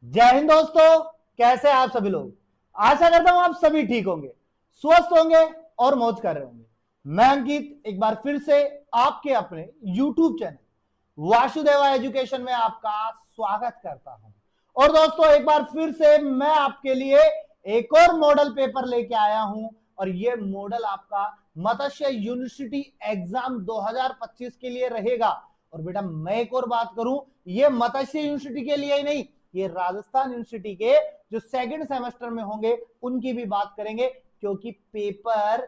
जय हिंद दोस्तों। कैसे हैं आप सभी लोग। आशा करता हूं आप सभी ठीक होंगे, स्वस्थ होंगे और मौज कर रहे होंगे। मैं अंकित एक बार फिर से आपके अपने YouTube चैनल वासुदेवा एजुकेशन में आपका स्वागत करता हूं। और दोस्तों एक बार फिर से मैं आपके लिए एक और मॉडल पेपर लेके आया हूं और ये मॉडल आपका मत्स्य यूनिवर्सिटी एग्जाम 2025 के लिए रहेगा। और बेटा मैं एक और बात करूं, ये मत्स्य यूनिवर्सिटी के लिए ही नहीं, ये राजस्थान यूनिवर्सिटी के जो सेकंड सेमेस्टर में होंगे उनकी भी बात करेंगे, क्योंकि पेपर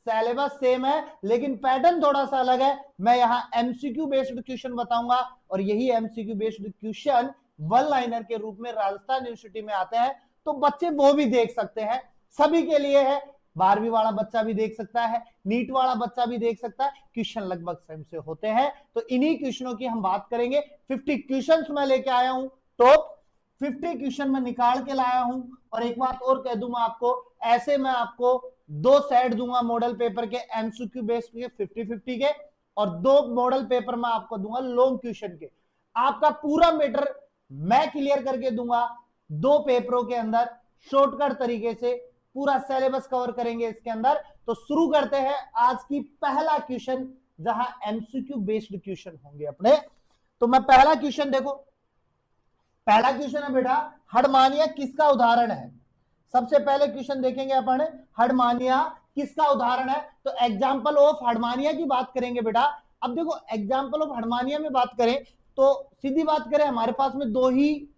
सिलेबस सेम है लेकिन पैटर्न थोड़ा सा अलग है। मैं यहां एमसीक्यू बेस्ड क्वेश्चन बताऊंगा और यही MCQ based question one liner के रूप में राजस्थान यूनिवर्सिटी में आते हैं, तो बच्चे वो भी देख सकते हैं। सभी के लिए है, 12वीं वाला बच्चा भी देख सकता है, नीट वाला बच्चा भी देख सकता है। क्वेश्चन लगभग सेम से होते हैं, तो इन्हीं क्वेश्चनों की हम बात करेंगे। 50 क्वेश्चंस मैं लेके आया हूं, टॉप 50 क्वेश्चन में निकाल के लाया हूं। और एक बात और कह दूं मैं आपको, ऐसे मैं आपको दो सेट दूंगा मॉडल पेपर के एमसीक्यू बेस्ड के 50-50 के, और दो मॉडल पेपर मैं आपको दूंगा लॉन्ग क्वेश्चन के। आपका पूरा मैटर मैं क्लियर करके दूंगा दो पेपरों के अंदर, शॉर्टकट तरीके से पूरा सिलेबस कवर करेंगे इसके अंदर। तो शुरू करते हैं आज की पहला क्वेश्चन, जहां एमसीक्यू बेस्ड क्वेश्चन होंगे अपने। तो मैं पहला क्वेश्चन देखो, पहला क्वेश्चन है बेटा, हडमानिया किसका उदाहरण है। सबसे पहले क्वेश्चन देखेंगे अपन, हडमानिया किसका उदाहरण है। तो एग्जाम्पल ऑफ हडमानिया की बात करेंगे बेटा। अब देखो एग्जाम्पल ऑफ हडमानिया में बात करें तो सीधी बात करें, हमारे पास में दो ही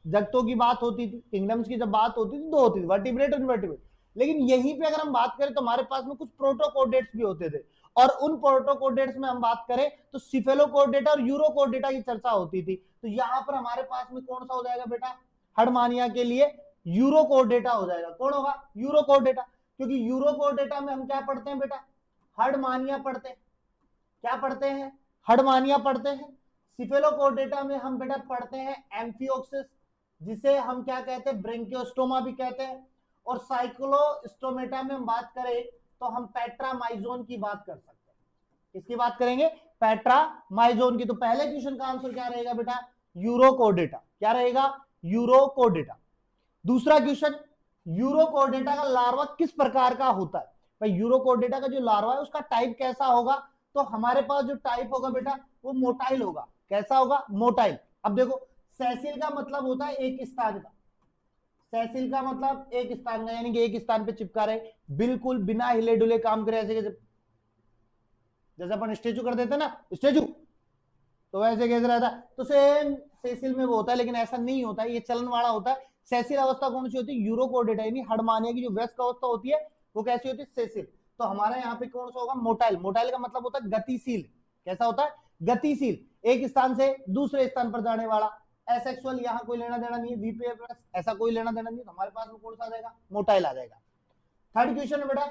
जगतों की बात होती थी, किंगडम्स की जब बात होती थी दो होती थी, वर्टिब्रेट और इनवर्टिब्रेट। लेकिन यहीं पे अगर हम बात करें तो हमारे पास में कुछ प्रोटोकोडेट्स भी होते थे, और उन प्रोटोकोडेट्स में हम बात करें तो सिफेलोकोडेटा और यूरोकोडेटा की चर्चा होती थी। तो यहां पर हमारे पास में कौन सा हो जाएगा बेटा, हडमानिया के लिए यूरोकोडेटा हो जाएगा। कौन होगा, यूरोकोडेटा। क्योंकि यूरोकोडेटा में हम क्या पढ़ते हैं बेटा, हडमानिया पढ़ते हैं। क्या पढ़ते हैं, हडमानिया पढ़ते हैं। सिफेलोकोडेटा में हम बेटा पढ़ते हैं एम्फियोक्सिस, जिसे हम क्या कहते हैं, ब्रेंकियोस्टोमा भी कहते हैं। और साइक्लोस्टोमेटा में हम बात करें तो हम पेट्रामाइजोन की बात कर सकते हैं। किसकी बात करेंगे, पेट्रामाइजोन की। तो पहले क्वेश्चन का आंसर क्या रहेगा बेटा, यूरोकोडेटा। क्या रहेगा, यूरोकोडेटा। दूसरा क्वेश्चन, यूरोकोडेटा का लार्वा किस प्रकार का होता है। भाई यूरोकोडेटा का जो लार्वा है उसका टाइप कैसा होगा, तो हमारे पास जो टाइप होगा बेटा वो मोटाइल होगा। कैसा होगा, मोटाइल। अब देखो सेसिल का मतलब होता है एक स्थान का, सेसिल का मतलब एक स्थान का, यानी कि एक स्थान पे चिपका रहे, बिल्कुल बिना हिले डुले काम करे, ऐसे जैसे अपन स्टेचू कर देते ना, स्टेचू, तो वैसे कैसे रहता है, तो सेम सेसिल में वो होता है। लेकिन ऐसा नहीं होता है, ये चलन वाला होता है। सेसिल अवस्था कौन सी होती है, यूरोकोडेटा, यानी हडमानिया की जो वयस्क अवस्था होती है वो कैसी होती है, सेसिल। तो हमारा यहाँ पे कौन सा होगा, मोटाइल। मोटाइल का मतलब होता है गतिशील। कैसा होता है, गतिशील, एक स्थान से दूसरे स्थान पर जाने वाला। एसेक्सुअल यहाँ कोई लेना देना नहीं है, वीपीए प्लस ऐसा कोई लेना देना नहीं है। तो हमारे पास में कौन सा आ जाएगा, मोटाइल आ जाएगा। थर्ड क्वेश्चन है बेटा,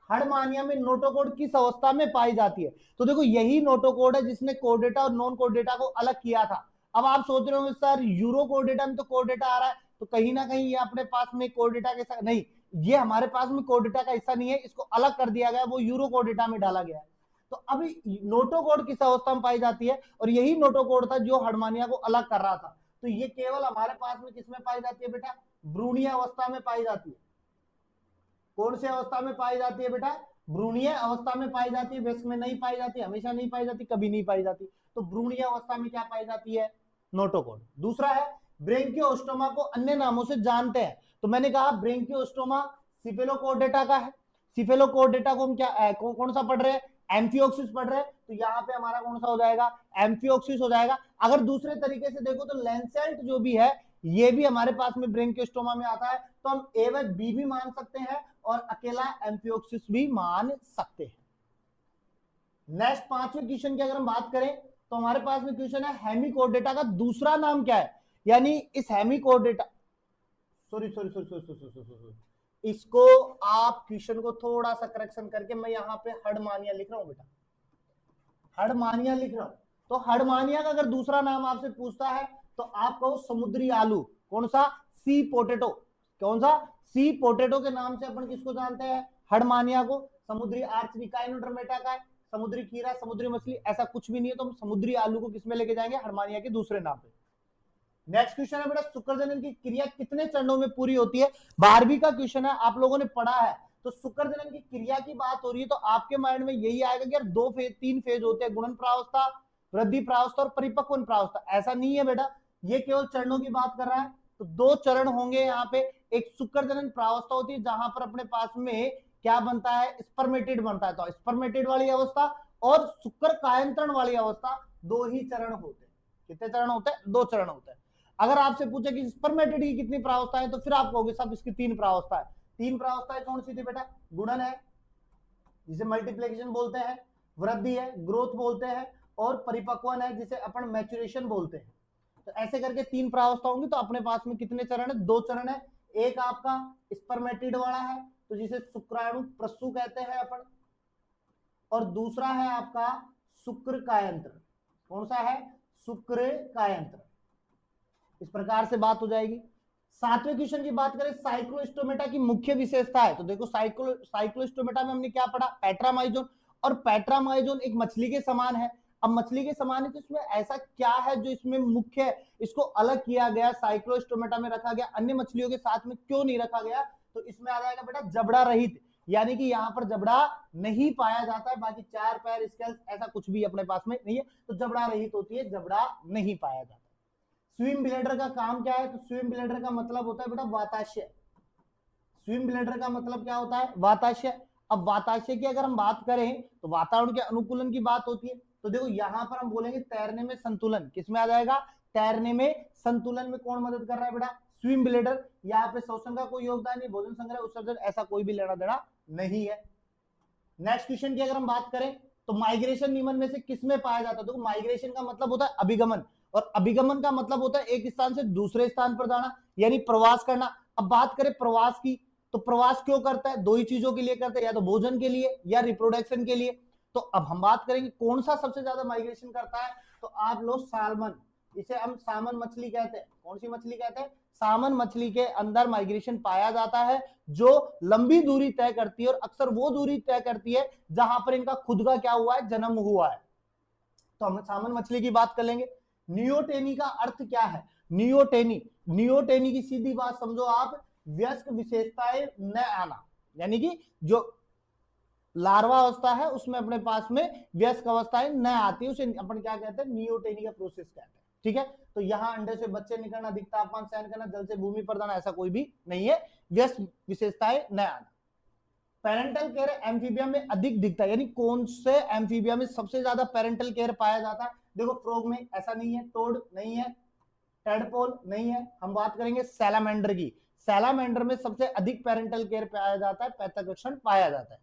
हडमानिया में नोटोकोड किस अवस्था में पाई जाती है। तो देखो यही नोटोकोड है जिसने कोडेटा और नॉन कोडेटा को अलग किया था। अब आप सोच रहे हो सर यूरो कोडेटा में तो कोडेटा आ रहा है, तो कहीं ना कहीं ये अपने पास में कोडेटा के साथ नहीं, ये हमारे पास में कोडेटा का हिस्सा नहीं है, इसको अलग कर दिया गया, वो यूरो कोडेटा में डाला गया है। तो अभी नोटोकोड किस अवस्था में पाई जाती है, और यही नोटोकोड था जो हडमानिया को अलग कर रहा था। तो ये केवल हमारे पास में किसमें पाई जाती है बेटा, भ्रूणीय अवस्था में पाई जाती है। कौन से अवस्था में पाई जाती है बेटा, भ्रूणीय अवस्था में पाई जाती है, वयस्क में नहीं पाई जाती, हमेशा नहीं पाई जाती, कभी नहीं पाई जाती। तो भ्रूणीय अवस्था में क्या पाई जाती है, नोटोकोड। दूसरा है ब्रेंकियोस्टोमा को अन्य नामों से जानते हैं। तो मैंने कहा ब्रेंकियोस्टोमा सिफेलोकोडेटा का है। सिफेलोकोडेटा को हम क्या कौन सा पढ़ रहे हैं, एम्फियोक्सिस पढ़ रहे हैं। तो यहाँ पे हमारा कौन सा हो जाएगा, एम्फियोक्सिस हो जाएगा। अगर दूसरे तरीके से देखो तो लैंसेल्ट जो भी है ये भी हमारे पास में ब्रेंकियोस्टोमा में आता है। तो हम ए व बी भी मान सकते हैं और अकेला एम्फियोक्सिस भी मान सकते हैं। नेक्स्ट पांचवें क्वेश्चन की अगर हम बात करें तो हमारे पास में क्वेश्चन है हेमिकोडेटा का दूसरा नाम क्या है। यानी इस hemichordata, sorry sorry sorry sorry sorry sorry, इसको आप क्वेश्चन को थोड़ा सा करेक्शन करके, मैं यहां पे हडमानिया लिख रहा हूं बेटा, हडमानिया लिख रहा हूं। तो हडमानिया का अगर दूसरा नाम आपसे पूछता है तो आप कहो समुद्री आलू। कौन सा, सी पोटेटो। कौन सा, सी पोटेटो के नाम से अपन किसको जानते हैं, हडमानिया को। समुद्री आर्चरी काइनोडर्मेटा का है, समुद्री खीरा, समुद्री मछली ऐसा कुछ भी नहीं है। तो हम समुद्री आलू को किसमें लेके जाएंगे, हडमानिया के दूसरे नाम पे। नेक्स्ट क्वेश्चन है बेटा, शुक्र जनन की क्रिया कितने चरणों में पूरी होती है? 12वीं का क्वेश्चन है, आप लोगों ने पढ़ा है। तो शुक्र जनन की क्रिया की बात हो रही है तो आपके माइंड में यही आएगा कि यार 2 3 फेज होते हैं, गुणन प्रावस्था, वृद्धि प्रावस्था और परिपक्वन प्रावस्था। ऐसा नहीं है बेटा, ये केवल चरणों की बात कर रहा है। तो 2 चरण होंगे यहाँ पे। एक शुक्र जनन प्रावस्था होती है जहां पर अपने पास में क्या बनता है, स्पर्मेटिड बनता है। तो स्पर्मेटिड वाली अवस्था और शुक्र कायंत्रण वाली अवस्था, 2 ही चरण होते हैं। कितने चरण होते हैं? 2 चरण होते हैं। अगर आपसे पूछे कि स्पर्मेटिड की कितनी प्रावस्था है तो फिर आप कहोगे साहब इसकी 3 प्रावस्था है। 3 प्रावस्थाएं कौन सी थी बेटा? गुणन है जिसे मल्टीप्लिकेशन बोलते हैं, वृद्धि है ग्रोथ बोलते हैं, और परिपक्वन है जिसे अपन मैच्योरेशन बोलते हैं। तो ऐसे करके 3 प्रावस्था होंगी। तो अपने पास में कितने चरण है? 2 चरण है। एक आपका स्पर्मेटिड वाला है तो जिसे शुक्राणु प्रस्सु कहते हैं अपन, और दूसरा है आपका शुक्र कायंत्र। कौन सा है? शुक्र कायंत्र। इस प्रकार से बात हो जाएगी। 7वें क्वेश्चन की बात करें, साइक्लोस्टोमेटा की मुख्य विशेषता है। तो देखो साइक्लोस्टोमेटा में हमने क्या पढ़ा? पैट्रामाइजोन। और पैट्रामाइजोन एक मछली के समान है। अब मछली के समान है तो इसमें ऐसा क्या है जो इसमें मुख्य है, इसको अलग किया गया, साइक्लोस्टोमेटा में रखा गया, अन्य मछलियों के साथ में क्यों नहीं रखा गया? तो इसमें आ जाएगा बेटा जबड़ा रहित, यानी कि यहाँ पर जबड़ा नहीं पाया जाता है। बाकी 4 पैर स्केल्स ऐसा कुछ भी अपने पास में नहीं है, तो जबड़ा रहित होती है, जबड़ा नहीं पाया जाता। स्विम ब्लेडर का काम क्या है? तो स्विम ब्लेडर का मतलब होता है बेटा वाताशय। स्विम ब्लेडर का मतलब क्या होता है? वाताशय। अब वाताशय की अगर हम बात करें तो वातावरण के अनुकूलन की बात होती है। तो देखो यहां पर हम बोलेंगे तैरने में संतुलन, किसमें आ जाएगा? तैरने में संतुलन में कौन मदद कर रहा है बेटा? Swim bladder. यहाँ पे श्वसन का कोई योगदान नहीं, भोजन संग्रह उत्सर्जन ऐसा कोई भी लेना देना नहीं है। नेक्स्ट क्वेश्चन की अगर हम बात करें तो माइग्रेशन नियमन में से किसमें पाया जाता है? तो माइग्रेशन का मतलब होता है अभिगमन, और अभिगमन का मतलब होता है एक स्थान से दूसरे स्थान पर जाना, यानी प्रवास करना। अब बात करें प्रवास की, तो प्रवास क्यों करता है? 2 ही चीजों के लिए करता है, या तो भोजन के लिए या रिप्रोडक्शन के लिए। तो अब हम बात करेंगे कौन सा सबसे ज्यादा माइग्रेशन करता है? तो आप लोग सालमन, इसे हम सामन मछली कहते हैं। कौन सी मछली कहते हैं? सामन मछली के अंदर माइग्रेशन पाया जाता है जो लंबी दूरी तय करती है, और अक्सर वो दूरी तय करती है जहां पर इनका खुद का क्या हुआ है? जन्म हुआ है। तो हम सामन मछली की बात कर लेंगे। नियोटेनी का अर्थ क्या है? नियोटेनी, नियोटेनी की सीधी बात समझो आप, व्यस्क विशेषताएं न आना, यानी कि जो लार्वा अवस्था है उसमें अपने पास में व्यस्क अवस्थाएं न आती है, उसे अपन क्या कहते हैं? नियोटेनी का प्रोसेस कहते हैं। ठीक है, तो यहाँ अंडे से बच्चे निकलना, अधिक तापमान सहन करना, जल से भूमि पर जाना, ऐसा कोई भी नहीं है, व्यस्क विशेषताएं न आना। पेरेंटल केयर एम्फीबिया में अधिक दिखता है, यानी कौन से एम्फीबिया में सबसे ज्यादा पेरेंटल केयर पाया जाता है? देखो फ्रॉग में ऐसा नहीं है, टोड नहीं है, टेडपोल नहीं है। हम बात करेंगे सैलामेंडर की। सैलामेंडर में सबसे अधिक पेरेंटल केयर पाया जाता है, पैतृक लक्षण पाया जाता है।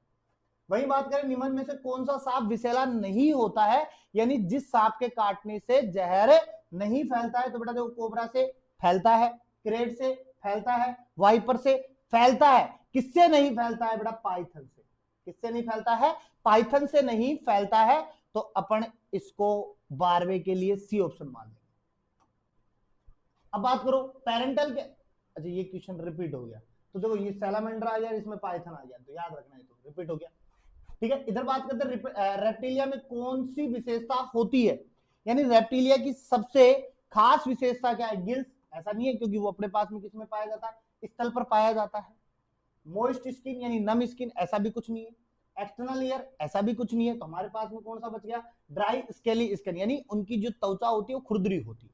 वही बात करें निम्न में से कौन सा सांप विषैला नहीं होता है, यानी जिस सांप के काटने से जहर नहीं फैलता है? तो बेटा देखो कोबरा से फैलता है, क्रेट से फैलता है, वाइपर से फैलता है। किससे नहीं फैलता है बेटा? पाइथन से। किससे नहीं फैलता है? पाइथन से नहीं फैलता है। तो अपन इसको 12वें के लिए सी ऑप्शन मान लेंगे। अब बात करो पेरेंटल के, अच्छा ये क्वेश्चन रिपीट हो गया, तो देखो ये सैलामेंडर आ गया, इसमें पाइथन आ गया, तो याद रखना है, तो रिपीट हो गया। ठीक है, इधर बात करते हैं रेप्टिलिया में कौन सी विशेषता होती है, यानी रेप्टिलिया की सबसे खास विशेषता क्या है? गिल्स ऐसा नहीं है, क्योंकि वो अपने पास में किसमें पाया जाता है? स्थल पर पाया जाता है। मोइस्ट स्किन यानी नम स्किन, ऐसा भी कुछ नहीं है। एक्सटर्नल ईयर, ऐसा भी कुछ नहीं है। तो हमारे पास में कौन सा बच गया? ड्राई स्केली स्किन, यानी उनकी जो त्वचा होती है वो खुरदरी होती है।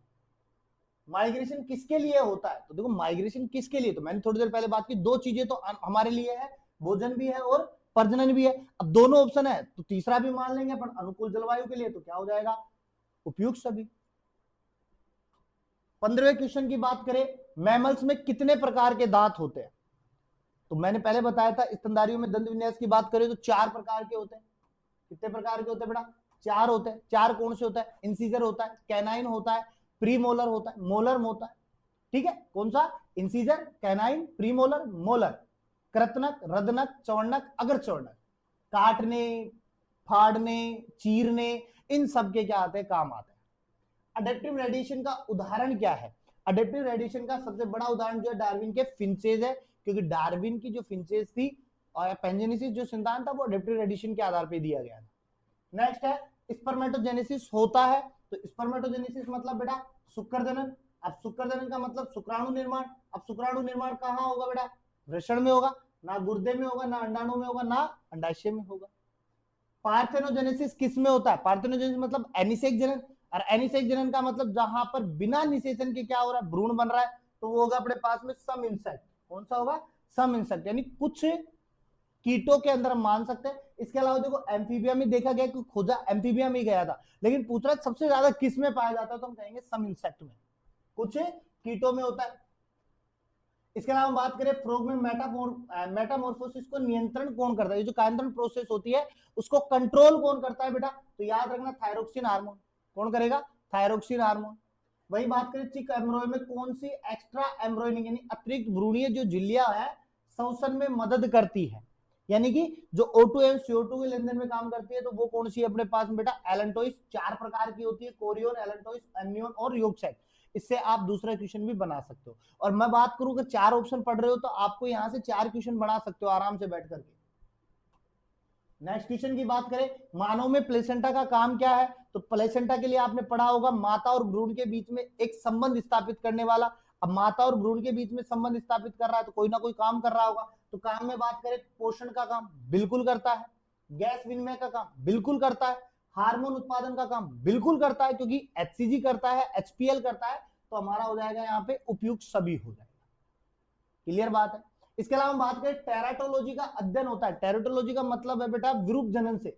माइग्रेशन किसके लिए होता है? तो देखो माइग्रेशन किसके लिए, तो मैंने थोड़ी देर पहले बात की, 2 चीजें तो हमारे लिए है, भोजन भी है और प्रजनन भी है। अब दोनों ऑप्शन है तो तीसरा भी मान लेंगे अपन, अनुकूल जलवायु के लिए, तो क्या हो जाएगा? उपयुक्त सभी। 15वें क्वेश्चन की बात करें, मैमल्स में कितने प्रकार के दांत होते हैं? तो मैंने पहले बताया था स्तनधारियों में दंत विन्यास की बात करें तो 4 प्रकार के होते हैं। कितने प्रकार के होते हैं बेटा? 4 होते हैं। 4 कौन से होता है? इंसीजर होता है, कैनाइन होता है, प्रीमोलर होता है, मोलर होता है। ठीक है, कौन सा? Incisor, canine, premolar, molar. कृतनक, रदनक, चौड़नक, अगर चौड़नक। काटने, फाड़ने, चीरने, इन सब के क्या आते हैं? काम आते हैं। अडेप्टिव रेडिएशन का उदाहरण क्या है? अडेप्टिव रेडिएशन का सबसे बड़ा उदाहरण जो है डार्विन के फिंचेज है, क्योंकि डार्विन की जो फिंचेज थी और पेंजेनेसिस जो संतान था वो अडेप्टिव रेडिएशन के आधार पर दिया गया था। नेक्स्ट है स्पर्मेटोजेनेसिस होता है, तो स्पर्मेटोजेनेसिस मतलब बेटा शुक्र जनन, अब शुक्रजनन का मतलब शुक्राणु निर्माण। अब शुक्राणु निर्माण कहाँ होगा बेटा? वृषण में होगा, ना गुर्दे में होगा, ना अंडाणु में होगा, ना अंडाशय में होगा। पार्थेनोजेनेसिस किस में होता है? पार्थेनोजेनेसिस मतलब एनिसेक जनन, और एनिसेक जनन का मतलब जहां पर बिना निषेचन के क्या हो रहा है? भ्रूण बन रहा है, तो वो होगा अपने पास में सम इंसेक्ट। कौन सा होगा? सम इंसेक्ट, यानी कुछ कीटों के अंदर हम मान सकते हैं। इसके अलावा देखो एम्फीबिया में देखा गया कि खोजा एम्फीबिया में गया था, लेकिन पूछ रहा सबसे ज्यादा किस में पाया जाता है, तो हम कहेंगे सम इंसेक्ट में, कुछ कीटों में होता है। इसके अलावा हम बात करें फ्रॉग में मेटामॉर्फोसिस को नियंत्रण कौन करता है? ये जो कायंत्रण प्रोसेस होती है उसको कंट्रोल कौन करता है बेटा? तो याद रखना थायरोक्सिन हार्मोन। कौन करेगा? Thyroxine hormone. वही बात करें चिक एम्ब्रॉय में कौन सी एक्स्ट्रा एम्ब्रॉयनिंग यानी अतिरिक्त भ्रूणीय जो झिल्लियां है श्वसन में मदद करती है, यानी कि जो O2 एवं CO2 के लेन देन में काम करती है, तो वो कौन सी है अपने पास में बेटा? एलेंटोइस। 4 प्रकार की होती है, कोरियोन, एलेंटोइस, एनियोन और योगसाइट। इससे आप दूसरा क्वेश्चन भी बना सकते हो। और मैं बात करूं कि 4 ऑप्शन पढ़ रहे हो तो आपको यहां से 4 क्वेश्चन बना सकते हो आराम से बैठ करके। नेक्स्ट क्वेश्चन की बात करें, मानव में प्लेसेंटा का काम क्या है? तो प्लेसेंटा के लिए आपने पढ़ा होगा माता और भ्रूण के बीच में एक संबंध स्थापित करने वाला। अब माता और भ्रूण के बीच में संबंध स्थापित कर रहा है तो कोई ना कोई काम कर रहा होगा। तो काम में बात करें, पोषण का काम बिल्कुल करता है, गैस विनिमय का काम बिल्कुल करता है, हार्मोन उत्पादन का काम बिल्कुल करता है, क्योंकि HCG करता है, HPL करता है, तो हमारा हो जाएगा यहाँ पे उपयुक्त सभी हो जाएगा। क्लियर बात है? इसके अलावा हम बात करें टेराटोलॉजी का अध्ययन होता है। टेराटोलॉजी का मतलब है बेटा विरूप जनन से।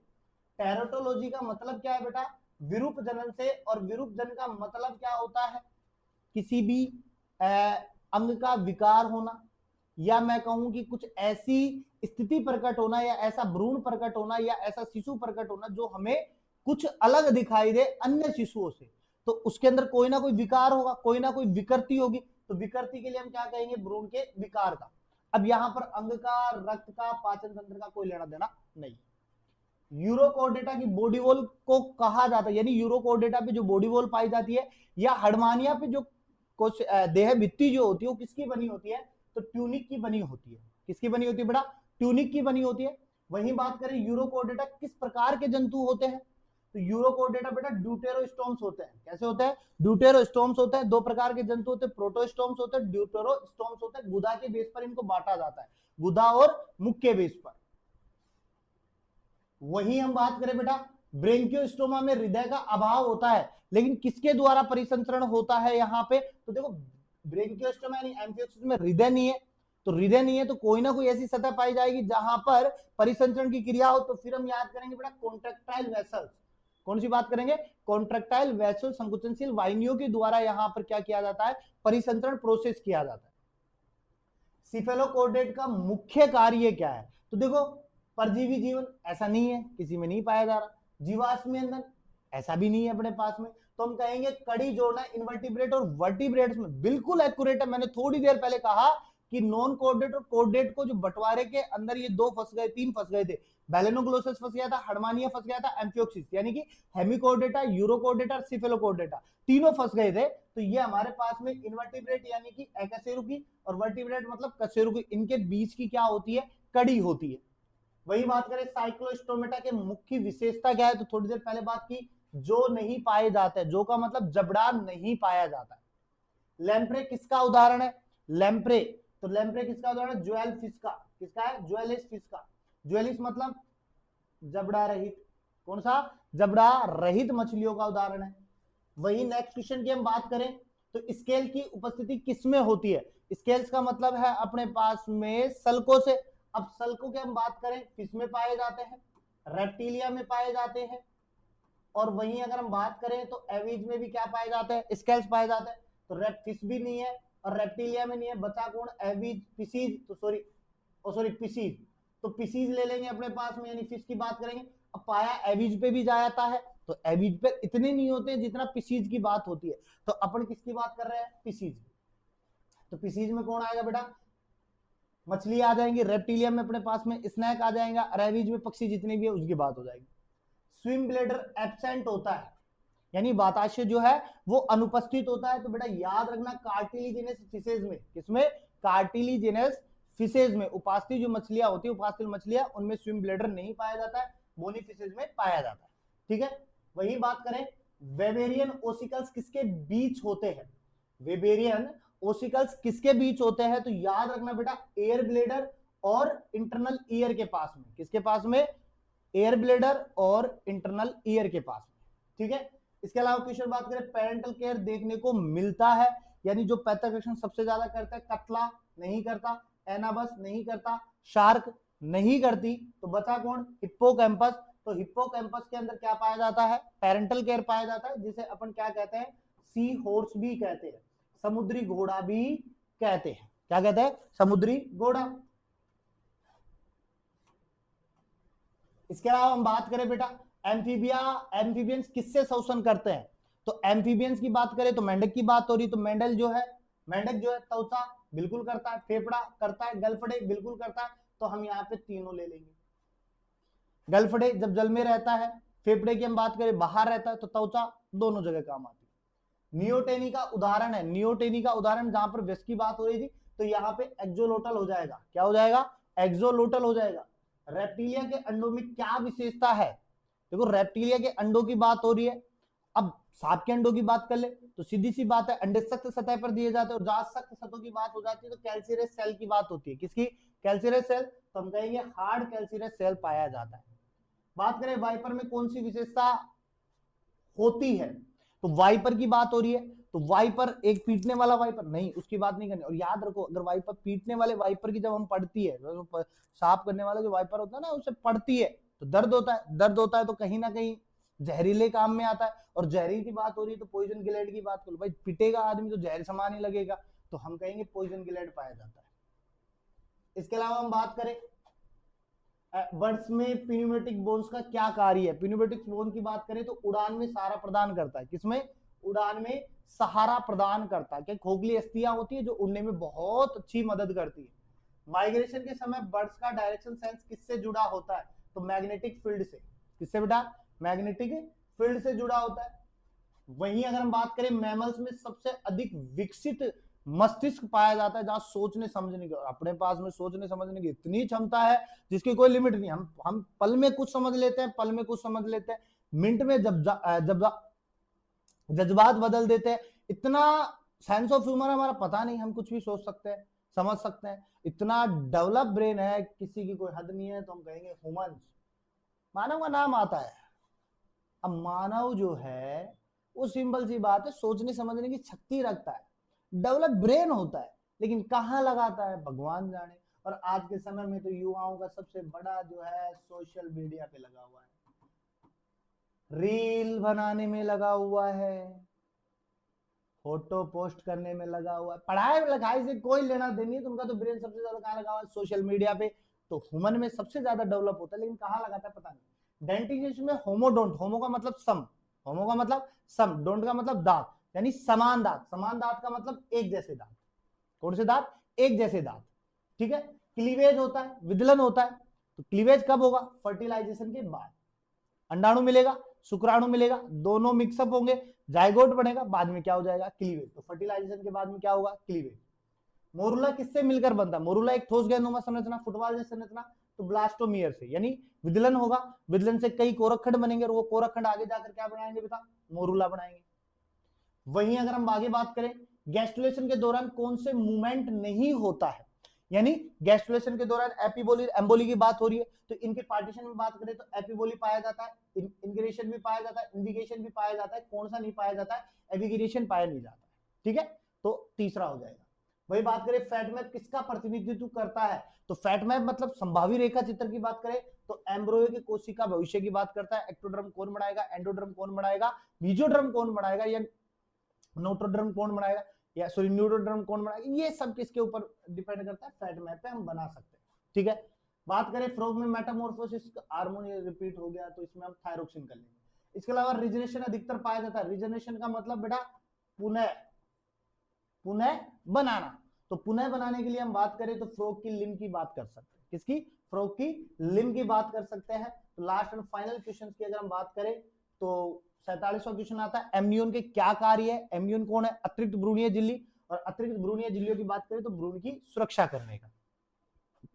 टेराटोलॉजी का मतलब क्या है बेटा? विरूप जनन से। और विरूप जनन का मतलब क्या होता है? किसी भी अंग का विकार होना, या मैं कहूं कि कुछ ऐसी स्थिति प्रकट होना, या ऐसा भ्रूण प्रकट होना, या ऐसा शिशु प्रकट होना जो हमें कुछ अलग दिखाई दे अन्य शिशुओं से। तो उसके अंदर कोई ना कोई विकार होगा, कोई ना कोई विकृति होगी। तो विकृति के लिए हम क्या कहेंगे? भ्रूण के विकार का। अब यहां पर अंग का, रक्त का, पाचन तंत्र का कोई लेना देना नहीं। यूरोकोर्डेटा की बॉडी वॉल को कहा जाता है, यानी यूरोकोर्डेटा पे जो बॉडी वॉल पाई जाती है, या हडमानिया पे जो कुछ देह भित्ति जो होती है वो किसकी बनी होती है? तो ट्यूनिक की बनी होती है। किसकी बनी होती है बेटा? ट्यूनिक की बनी होती है। वहीं बात करें यूरोकोर्डेटा किस प्रकार के जंतु होते हैं? तो यूरोकोर्डेटा बेटा ड्यूटेरोस्टोम्स होते हैं। कैसे होते हैं? ड्यूटेरोस्टोम्स होते हैं। 2 प्रकार के जंतु होते हैं, प्रोटोस्टोम्स होते हैं, ड्यूटेरोस्टोम्स होते हैं। गुदा के बेस पर इनको बांटा जाता है, गुदा और मुख के बेस पर। वहीं हम बात करें बेटा ब्रेंकियोस्टोमा में हृदय का अभाव होता है, लेकिन किसके द्वारा परिसंचरण होता है यहां पे? तो देखो ब्रेंकियोस्टोमा यानी एम्फियोक्सिस में हृदय नहीं है, तो हृदय नहीं है तो कोई ना कोई ऐसी सतह पाई जाएगी जहां पर परिसंचरण की क्रिया हो। तो फिर हम याद करेंगे बेटा कॉन्ट्रेक्टाइल वेसल्स। कौन सी बात करेंगे? कॉन्ट्रेक्टाइल वेसल, संकुचनशील वाहिनियों के द्वारा यहां पर क्या किया जाता है? परिसंचरण प्रोसेस किया जाता है। सिफेलोकोर्डेट का मुख्य कार्य क्या है? तो देखो परजीवी जीवन ऐसा नहीं है, किसी में नहीं पाया जा रहा। जीवाश्म ईंधन ऐसा भी नहीं है अपने पास में। तो हम कहेंगे कड़ी जोड़ना इनवर्टिब्रेट और वर्टिब्रेट्स में बिल्कुल एक्यूरेट है। मैंने थोड़ी देर पहले कहा कि नॉन कोर्डेट और कोर्डेट को जो बंटवारे के अंदर ये 2 फंस गए, 3 फंस गए थे। बैलेनोग्लोसस फंस गया था, हडमानिया फंस गया था, एम्फियोक्सिस, यानी कि हेमिकोर्डेटा, यूरोकोर्डेटा, सिफेलोकोर्डेटा तीनों फंस गए थे। तो ये हमारे पास में इनवर्टिब्रेट यानी कि अकशेरुकी, और वर्टिब्रेट मतलब कशेरुकी, इनके बीच की क्या होती है? कड़ी होती है। वही बात करें साइक्लोस्टोमेटा के मुख्य विशेषता क्या है? तो थोड़ी देर पहले बात की, जो नहीं पाए जाते हैं। जो का मतलब जबड़ा नहीं पाया जाता है। लैम्प्रे किसका उदाहरण है? लैम्प्रे, तो लैम्प्रे किसका उदाहरण है? ज्वेल फिश का। किसका है? ज्वेलिस फिश का। ज्वेलिस मतलब जबड़ा रहित। कौन सा? जबड़ा रहित मछलियों का उदाहरण है। वही नेक्स्ट क्वेश्चन की हम बात करें तो स्केल की उपस्थिति किसमें होती है? स्केल्स का मतलब है अपने पास में सल्कों से। अब सल्कों की हम बात करें फिश में पाए जाते हैं, रेप्टिलिया में पाए जाते हैं, और वहीं अगर हम बात करें तो एवीज में भी क्या पाए जाते हैं? स्केल्स पाए जाते हैं। तो रेप फिश भी नहीं है और रेप्टिलिया में नहीं है, बचा कौन? एवीज, पिसीज, तो सॉरी पिसीज। तो पिसीज ले लेंगे अपने पास में, यानी फिश की बात करेंगे। अब पाया एवीज पे भी जाता है, तो एवीज पे इतने नहीं होते जितना पिसीज की बात होती है। तो अपन किसकी बात कर रहे हैं? पिसीज। तो पिसीज में कौन आएगा बेटा? मछली आ जाएंगी, रेप्टिलियम में अपने पास में स्नैक आ जाएगा, रेवीज में पक्षी जितने भी है उसकी बात हो जाएगी। स्विम ब्लेडर एब्सेंट होता है, यानी वाताशय जो है वो अनुपस्थित होता है। तो बेटा याद रखना कार्टिलीजिनस फिशेज में, किसमें? कार्टिलीजिनस फिशेज में उपास्थि जो मछलियां होती है, उपास्थि मछलियां, उनमें स्विम ब्लेडर नहीं पाया जाता है, बोनी फिशेज में पाया जाता है। ठीक है। वही बात करें वेबेरियन ओसिकल्स किसके बीच होते हैं? वेबेरियन ओसिकल्स किसके बीच होते हैं? तो याद रखना बेटा, एयर ब्लेडर और इंटरनल ईयर के पास में। किसके पास में? एयर ब्लेडर और इंटरनल ईयर के पास में। ठीक है, इसके अलावा क्वेश्चन बात करें, पेरेंटल केयर देखने को मिलता है, यानी जो पैथोक्वेशन सबसे ज्यादा करता है, कतला नहीं करता, एनाबस नहीं करता, शार्क नहीं करती, तो बचा कौन? हिप्पोकैम्पस। तो हिप्पोकैम्पस के अंदर क्या पाया जाता है? पेरेंटल केयर पाया जाता है, जिसे अपन क्या कहते हैं? सी हॉर्स भी कहते हैं, समुद्री घोड़ा भी कहते हैं। क्या कहते हैं? समुद्री घोड़ा। इसके अलावा हम बात करें बेटा, एम्फीबियंस किससे शोषण करते हैं? तो एम्फीबियंस की बात करें तो मेंढक की बात हो रही, तो मेंढक जो है त्वचा बिल्कुल करता है, फेफड़ा करता है, गलफड़े बिल्कुल करता है, तो हम यहाँ पे तीनों ले लेंगे। गलफड़े जब जल में रहता है, फेफड़े की हम बात करें बाहर रहता है, तो त्वचा दोनों जगह काम आती है। नियोटेनी का उदाहरण है, नियोटेनी का उदाहरण जहां पर व्यस्क की बात हो रही थी, तो यहाँ पे एक्सोलोटल हो जाएगा। क्या हो जाएगा? एक्सोलोटल हो जाएगा। रेप्टिलिया के अंडों में क्या विशेषता है? देखो, रेप्टिलिया के अंडों की बात हो रही है, अब सांप के अंडों की बात कर ले तो सीधी सी बात है, अंडे सख्त सतह पर दिए जाते हैं, और जहां सख्त सतह की बात हो जाती है तो कैल्सीरस सेल की बात होती है। किसकी? कैल्सीरस सेल। तो हम कहेंगे हार्ड कैल्सीरस सेल पाया जाता है। बात करें वाइपर में कौन सी विशेषता होती है, तो वाइपर की बात हो रही है, तो वाइपर एक पीटने वाला वाइपर नहीं, उसकी बात नहीं करनी। और याद रखो, अगर वाइपर पीटने वाले वाइपर की जब हम पढ़ती है, तो साफ करने वाला जो वाइपर होता है ना, उसे पढ़ती है तो दर्द होता है, दर्द होता है तो कहीं ना कहीं जहरीले काम में आता है। और जहरीले की बात हो रही है तो पॉइजन ग्लैंड की बात करो, भाई पिटेगा आदमी तो जहर समान ही लगेगा, तो हम कहेंगे पॉइजन ग्लैंड पाया जाता है। इसके अलावा हम बात करें बर्ड्स में पिन्यूमेटिक बोन्स का क्या कार्य है? पिन्यूमेटिक बोन की बात करें तो उड़ान में सहारा प्रदान करता है। किसमें? उड़ान में सहारा प्रदान करता है। क्या खोखली अस्थियां होती है जो उड़ने में बहुत अच्छी मदद करती है। माइग्रेशन के समय बर्ड्स का डायरेक्शन सेंस किससे जुड़ा होता है? तो मैग्नेटिक फील्ड से। किससे बेटा? मैग्नेटिक फील्ड से जुड़ा होता है। वहीं अगर हम बात करें, मैमल्स में सबसे अधिक विकसित मस्तिष्क पाया जाता है, जहां सोचने समझने की, अपने पास में सोचने समझने की इतनी क्षमता है जिसकी कोई लिमिट नहीं। हम पल में कुछ समझ लेते हैं, पल में कुछ समझ लेते हैं, मिनट में जब जज्बात बदल देते हैं। इतना सेंस ऑफ ह्यूमर हमारा पता नहीं, हम कुछ भी सोच सकते हैं, समझ सकते हैं, इतना डेवलप ब्रेन है, किसी की कोई हद नहीं है। तो हम कहेंगे ह्यूमन। मानव का नाम आता है। अब मानव जो है वो सिंपल सी बात है, सोचने समझने की शक्ति रखता है, डेवलप ब्रेन होता है, लेकिन कहाँ लगाता है भगवान जाने। और आज के समय में तो युवाओं का सबसे बड़ा जो है सोशल मीडिया पे लगा हुआ है, रील बनाने में लगा हुआ है, फोटो पोस्ट करने में लगा हुआ है। पढ़ाई लिखाई से कोई लेना देनी है, तो उनका तो ब्रेन सबसे ज्यादा कहाँ लगा हुआ है? सोशल मीडिया पे। तो ह्यूमन में सबसे ज्यादा डेवलप होता है, लेकिन कहाँ लगाता है पता नहीं। डेंटिफिकेशन में होमोडोंट, होमो का मतलब सम, होमो का मतलब सम, डोंट का मतलब दांत, यानी समान दांत। समान दांत का मतलब एक जैसे दांत। कौन से दांत? एक जैसे दांत। ठीक है। क्लीवेज होता है, विदलन होता है, तो क्लीवेज कब होगा? फर्टिलाइजेशन के बाद। अंडाणु मिलेगा, शुक्राणु मिलेगा, दोनों मिक्सअप होंगे, जाइगोट बनेगा, बाद में क्या हो जाएगा? क्लीवेज। तो फर्टिलाइजेशन के बाद में क्या होगा? क्लीवेज। मोरुला किससे मिलकर बनता है? मोरुला एक ठोस गेंदनुमा संरचना, फुटबॉल जैसी संरचना, तो ब्लास्टोमियर से, यानी विदलन होगा, विदलन से कई कोरकखंड बनेंगे, और वो कोरकखंड आगे जाकर क्या बनाएंगे बेटा? मोरुला बनाएंगे। वहीं अगर हम आगे बात करें, गैस्ट्रुलेशन के दौरान कौन से मूवमेंट नहीं होता है? यानी गैस्ट्रुलेशन के दौरान एपिबोली एम्बोली की बात हो रही है, तो इनके पार्टीशन में बात करें तो एपिबोली पाया जाता है, इंग्रेशन भी पाया जाता है, इन्विगेशन भी पाया जाता है। कौन सा नहीं पाया जाता है? एविगेशन पाया नहीं जाता है। ठीक है, तो तीसरा हो जाएगा। वही बात करें, फैट मैप किसका प्रतिनिधित्व करता है? तो फैट मैप मतलब संभावी रेखा चित्र की बात करें तो एम्ब्रोयो की कोशिका भविष्य की बात करता है। एक्टोड्रम कौन बनाएगा? एंडोड्रम कौन बनाएगा? मीजोड्रम कौन बनाएगा? या नोटोड्रम कौन बनाएगा? या सॉरी न्यूरोड्रम कौन बनाएगा? ये सब किसके ऊपर डिपेंड करता है? फैट मैप पे हम बना सकते हैं। ठीक है। बात करें फ्रॉग में मेटामॉर्फोसिस, हार्मोन रिपीट हो गया तो इसमें हम थायरोक्सिन कर लेंगे। इसके अलावा रिजनरेशन अधिकतर पाया जाता है। रिजनरेशन का मतलब बेटा पुनः बनाना। तो पुनः बनाने के लिए हम बात करें तो फ्रॉग की लिम्ब की बात कर सकते हैं। किसकी? फ्रॉग की लिम्ब की बात कर सकते हैं। तो लास्ट एंड फाइनल क्वेश्चन की अगर हम बात करें तो 47वां क्वेश्चन आता है, एम्नियोन के क्या कार्य है? एम्नियोन कौन है? अतिरिक्त भ्रूणीय झिल्ली। और अतिरिक्त भ्रूणीय झिल्लियों की बात करें तो भ्रूण की सुरक्षा करने का।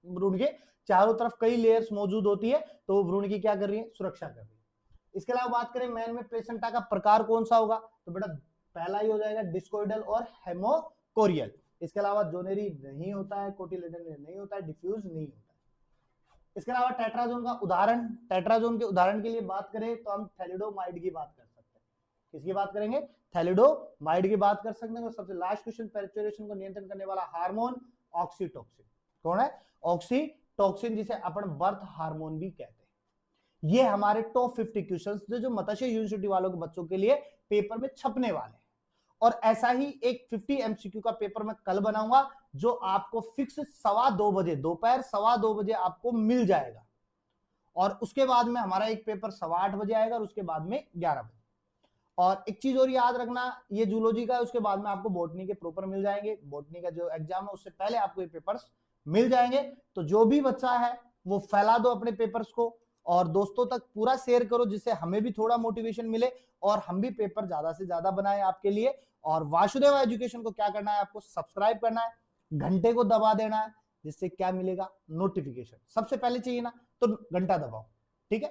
भ्रूण के चारों तरफ कई लेयर्स मौजूद होती है, तो वो भ्रूण की क्या कर रही है? सुरक्षा कर रही है। इसके अलावा बात करें मैन में प्लेसेंटा का प्रकार कौन सा होगा? तो बेटा पहला ही हो जाएगा डिस्कोइडल और हेमोकोरियल। इसके अलावा जोनेरी नहीं होता है, कोटिलेडोनस नहीं होता है, डिफ्यूज नहीं होता है। इसके अलावा टेट्राजोन का उदाहरण, टेट्राजोन के उदाहरण के लिए बात करें तो हम थैलिडोमाइड की बात कर सकते हैं। किसकी बात करेंगे? थैलिडोमाइड की बात कर सकते हैं। और सबसे लास्ट क्वेश्चन, पेरिट्यूरेशन को नियंत्रण करने वाला हार्मोन ऑक्सीटोसिन। कौन है? ऑक्सीटोसिन, जिसे अपन बर्थ हार्मोन भी कहते हैं। ये हमारे टॉप 50 क्वेश्चंस जो मत्स्य यूनिवर्सिटी वालों के बच्चों के लिए पेपर में छपने वाले हैं। और ऐसा ही एक 50 एमसीक्यू का पेपर मैं कल बनाऊंगा जो आपको फिक्स 2:15 बजे, दोपहर 2:15 बजे आपको मिल जाएगा। और उसके बाद में हमारा एक पेपर 8:15 बजे आएगा और उसके बाद में 11 बजे। और एक चीज और याद रखना, ये जूलॉजी का है, उसके बाद में आपको बॉटनी के प्रॉपर मिल जाएंगे। बॉटनी का जो एग्जाम है उससे पहले आपको ये पेपर्स मिल जाएंगे। तो जो भी बच्चा है वो फैला दो अपने पेपर्स को और दोस्तों तक पूरा शेयर करो, जिससे हमें भी थोड़ा मोटिवेशन मिले और हम भी पेपर ज्यादा से ज्यादा बनाए आपके लिए। और वासुदेव एजुकेशन को क्या करना है? आपको सब्सक्राइब करना है, घंटे को दबा देना है, जिससे क्या मिलेगा? नोटिफिकेशन सबसे पहले चाहिए ना, तो घंटा दबाओ। ठीक है।